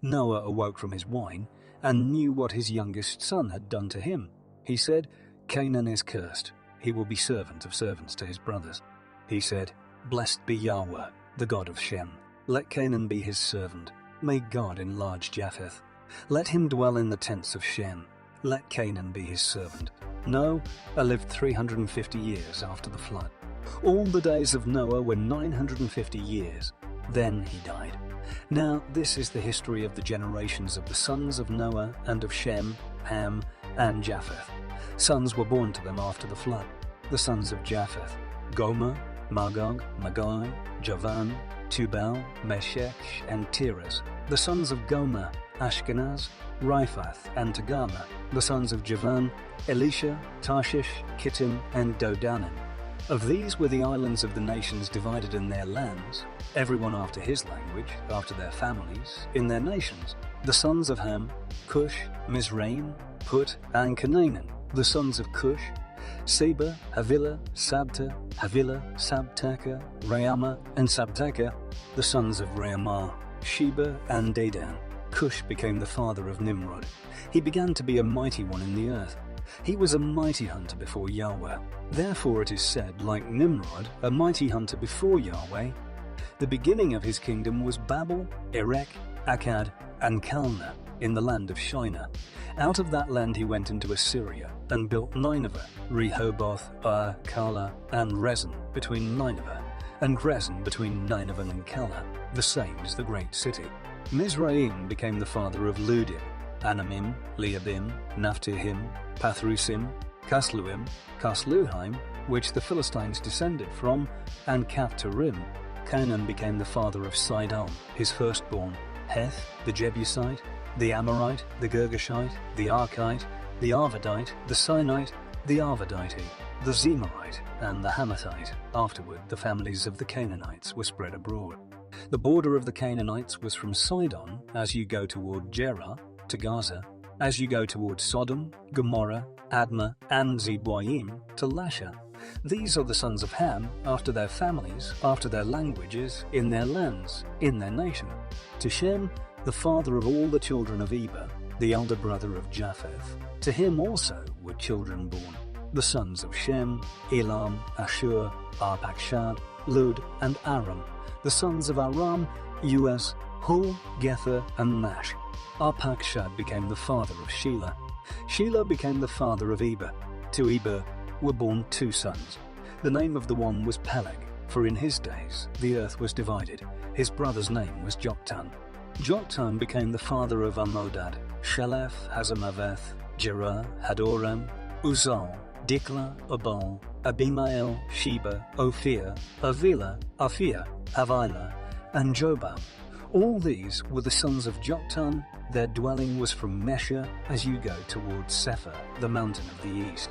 Noah awoke from his wine and knew what his youngest son had done to him. He said, "Canaan is cursed. He will be servant of servants to his brothers." He said, "Blessed be Yahweh, the God of Shem. Let Canaan be his servant. May God enlarge Japheth. Let him dwell in the tents of Shem. Let Canaan be his servant." Noah lived 350 years after the flood. All the days of Noah were 950 years. Then he died. Now this is the history of the generations of the sons of Noah and of Shem, Ham, and Japheth. Sons were born to them after the flood. The sons of Japheth: Gomer, Magog, Magoi, Javan, Tubal, Meshech, and Tiras. The sons of Gomer: Ashkenaz, Riphath, and Togarmah. The sons of Javan: Elisha, Tarshish, Kittim, and Dodanim. Of these were the islands of the nations divided in their lands, everyone after his language, after their families, in their nations. The sons of Ham: Cush, Mizraim, Put, and Canaan. The sons of Cush: Seba, Havilah, Sabta, Havilah, Sabtaka, Raamah, and Sabtaka. The sons of Raamah: Sheba and Dedan. Cush became the father of Nimrod. He began to be a mighty one in the earth. He was a mighty hunter before Yahweh. Therefore it is said, like Nimrod, a mighty hunter before Yahweh. The beginning of his kingdom was Babel, Erech, Akkad, and Calneh in the land of Shinar. Out of that land he went into Assyria and built Nineveh, Rehoboth, Calah, and Rezin between Nineveh, and Rezin between Nineveh and Calah. The same is the great city. Mizraim became the father of Ludim, Anamim, Leabim, Naphtahim, Pathrusim, Casluim, Casluhim, which the Philistines descended from, and Caphtorim. Canaan became the father of Sidon, his firstborn, Heth, the Jebusite, the Amorite, the Girgashite, the Archite, the Arvadite, the Sinite, the Arvadite, the Zemarite, and the Hamathite. Afterward, the families of the Canaanites were spread abroad. The border of the Canaanites was from Sidon, as you go toward Gerar, to Gaza, as you go toward Sodom, Gomorrah, Admah, and Zeboim, to Lasha. These are the sons of Ham, after their families, after their languages, in their lands, in their nation. To Shem, the father of all the children of Eber, the elder brother of Japheth. To him also were children born. The sons of Shem: Elam, Ashur, Arpachshad, Lud, and Aram. The sons of Aram: Uas, Hul, Gether, and Mash. Arpachshad became the father of Shelah. Shelah became the father of Eber. To Eber were born two sons. The name of the one was Peleg, for in his days the earth was divided. His brother's name was Joktan. Joktan became the father of Amodad, Sheleph, Hazamaveth, Jerah, Hadoram, Uzal, Dikla, Abal, Abimael, Sheba, Ophir, Avila, Aphia, Havilah, and Jobab. All these were the sons of Joktan. Their dwelling was from Mesha, as you go towards Sephar, the mountain of the east.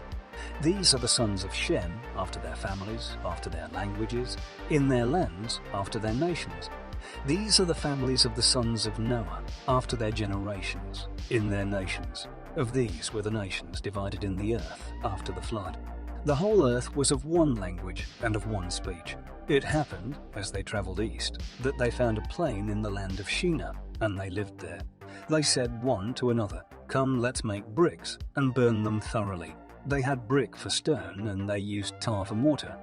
These are the sons of Shem, after their families, after their languages, in their lands, after their nations. These are the families of the sons of Noah, after their generations, in their nations. Of these were the nations divided in the earth after the flood. The whole earth was of one language and of one speech. It happened, as they travelled east, that they found a plain in the land of Shinar, and they lived there. They said one to another, "Come, let's make bricks, and burn them thoroughly." They had brick for stone, and they used tar for mortar.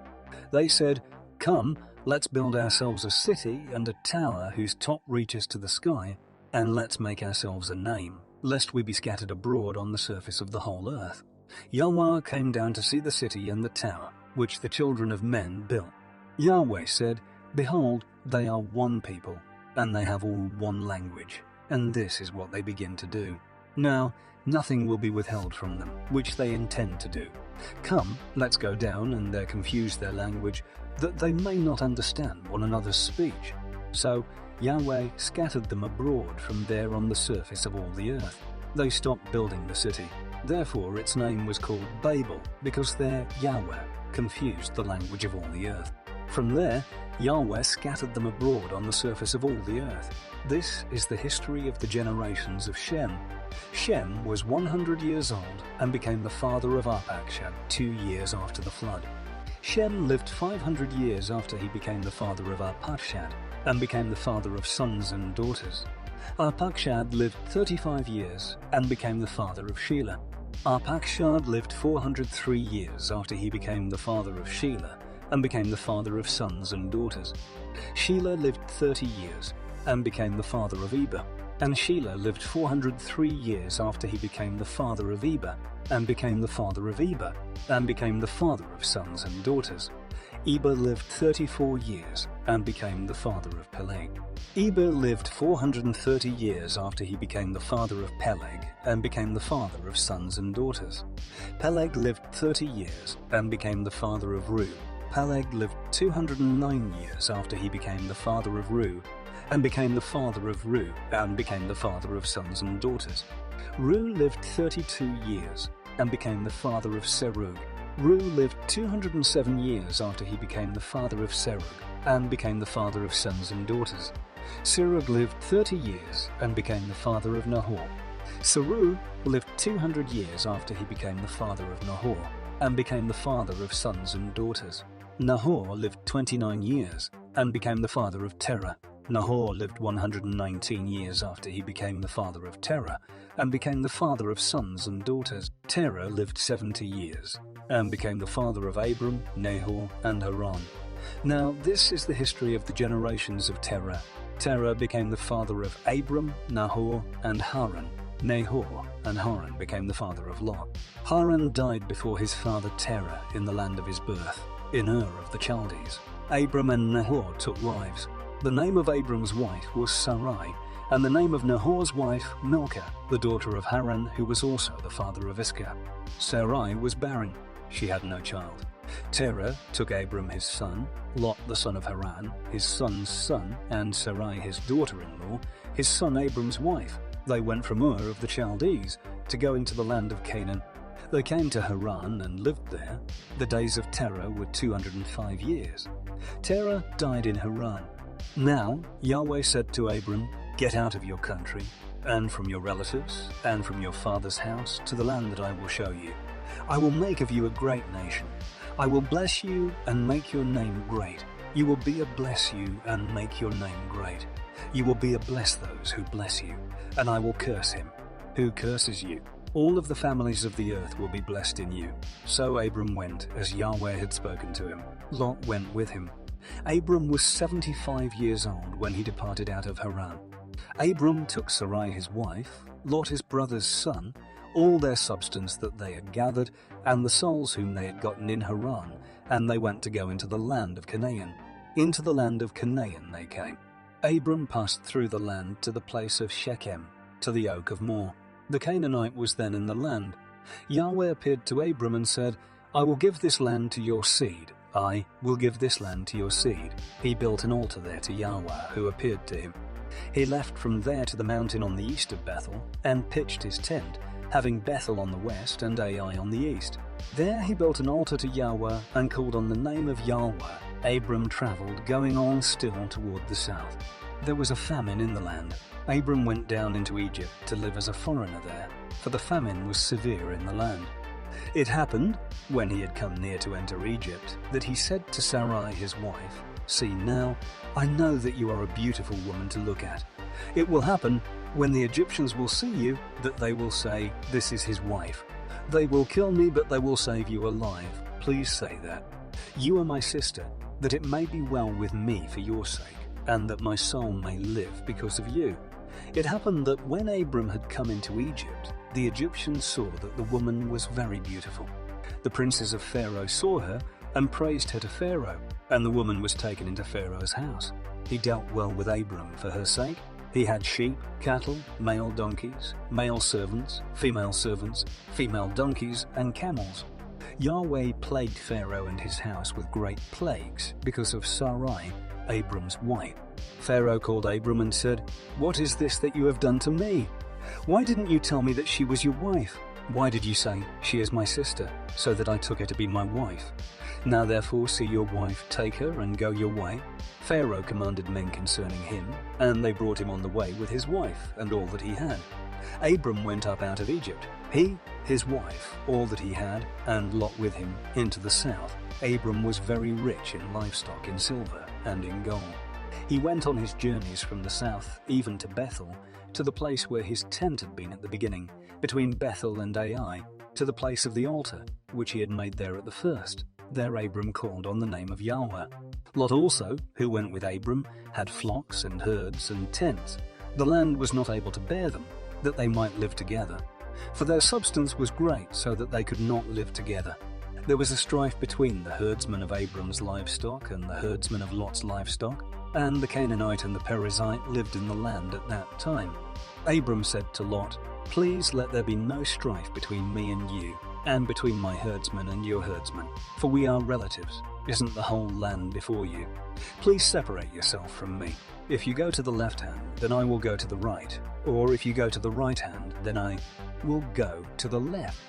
They said, "Come, let's build ourselves a city and a tower whose top reaches to the sky, and let's make ourselves a name, lest we be scattered abroad on the surface of the whole earth." Yahweh came down to see the city and the tower, which the children of men built. Yahweh said, "Behold, they are one people, and they have all one language, and this is what they begin to do. Now, nothing will be withheld from them, which they intend to do. Come, let's go down and there confuse their language, that they may not understand one another's speech." So Yahweh scattered them abroad from there on the surface of all the earth. They stopped building the city. Therefore its name was called Babel, because there Yahweh confused the language of all the earth. From there, Yahweh scattered them abroad on the surface of all the earth. This is the history of the generations of Shem. Shem was 100 years old and became the father of Arpachshad 2 years after the flood. Shem lived 500 years after he became the father of Arpachshad and became the father of sons and daughters. Arpachshad lived 35 years and became the father of Shelah. Arpachshad lived 403 years after he became the father of Shelah and became the father of sons and daughters. Shelah lived 30 years and became the father of Eber. And Shelah lived 403 years after he became the father of Eber and became the father of Eber and became the father of sons and daughters. Eber lived 34 years and became the father of Peleg. Eber lived 430 years after he became the father of Peleg and became the father of sons and daughters. Peleg lived 30 years and became the father of Ru. Peleg lived 209 years after he became the father of Ru and became the father of Ru and became the father of sons and daughters. Ru lived 32 years and became the father of Serug. Ru lived 207 years after he became the father of Serug and became the father of sons and daughters. Serug lived 30 years and became the father of Nahor. Serug lived 200 years after he became the father of Nahor and became the father of sons and daughters. Nahor lived 29 years and became the father of Terah. Nahor lived 119 years after he became the father of Terah and became the father of sons and daughters. Terah lived 70 years and became the father of Abram, Nahor, and Haran. Now this is the history of the generations of Terah. Terah became the father of Abram, Nahor, and Haran. Nahor and Haran became the father of Lot. Haran died before his father Terah in the land of his birth, in Ur of the Chaldees. Abram and Nahor took wives. The name of Abram's wife was Sarai, and the name of Nahor's wife Milcah, the daughter of Haran, who was also the father of Iscah. Sarai was barren. She had no child. Terah took Abram his son, Lot the son of Haran, his son's son, and Sarai his daughter-in-law, his son Abram's wife. They went from Ur of the Chaldees to go into the land of Canaan. They came to Haran and lived there. The days of Terah were 205 years. Terah died in Haran. Now Yahweh said to Abram, "Get out of your country, and from your relatives, and from your father's house, to the land that I will show you. I will make of you a great nation. I will bless you and make your name great. You will be a bless you and make your name great. You will be a bless those who bless you, and I will curse him who curses you. All of the families of the earth will be blessed in you." So Abram went as Yahweh had spoken to him. Lot went with him. Abram was 75 years old when he departed out of Haran. Abram took Sarai his wife, Lot his brother's son, all their substance that they had gathered, and the souls whom they had gotten in Haran, and they went to go into the land of Canaan. Into the land of Canaan they came. Abram passed through the land to the place of Shechem, to the oak of Moreh. The Canaanite was then in the land. Yahweh appeared to Abram and said, "I will give this land to your seed. I will give this land to your seed." He built an altar there to Yahweh, who appeared to him. He left from there to the mountain on the east of Bethel, and pitched his tent, having Bethel on the west and Ai on the east. There he built an altar to Yahweh, and called on the name of Yahweh. Abram travelled, going on still toward the south. There was a famine in the land. Abram went down into Egypt to live as a foreigner there, for the famine was severe in the land. It happened, when he had come near to enter Egypt, that he said to Sarai his wife, "See now, I know that you are a beautiful woman to look at. It will happen, when the Egyptians will see you, that they will say, 'This is his wife.' They will kill me, but they will save you alive. Please say that. You are my sister, that it may be well with me for your sake, and that my soul may live because of you." It happened that when Abram had come into Egypt, the Egyptians saw that the woman was very beautiful. The princes of Pharaoh saw her and praised her to Pharaoh, and the woman was taken into Pharaoh's house. He dealt well with Abram for her sake. He had sheep, cattle, male donkeys, male servants, female donkeys, and camels. Yahweh plagued Pharaoh and his house with great plagues because of Sarai, Abram's wife. Pharaoh called Abram and said, "What is this that you have done to me? Why didn't you tell me that she was your wife? Why did you say, 'She is my sister,' so that I took her to be my wife? Now therefore see your wife, take her, and go your way." Pharaoh commanded men concerning him, and they brought him on the way with his wife and all that he had. Abram went up out of Egypt, he, his wife, all that he had, and Lot with him, into the south. Abram was very rich in livestock, in silver, and in gold. He went on his journeys from the south, even to Bethel, to the place where his tent had been at the beginning, between Bethel and Ai, to the place of the altar, which he had made there at the first. There Abram called on the name of Yahweh. Lot also, who went with Abram, had flocks and herds and tents. The land was not able to bear them, that they might live together. For their substance was great, so that they could not live together. There was a strife between the herdsmen of Abram's livestock and the herdsmen of Lot's livestock, and the Canaanite and the Perizzite lived in the land at that time. Abram said to Lot, "Please let there be no strife between me and you, and between my herdsmen and your herdsmen, for we are relatives. Isn't the whole land before you? Please separate yourself from me. If you go to the left hand, then I will go to the right, or if you go to the right hand, then I will go to the left."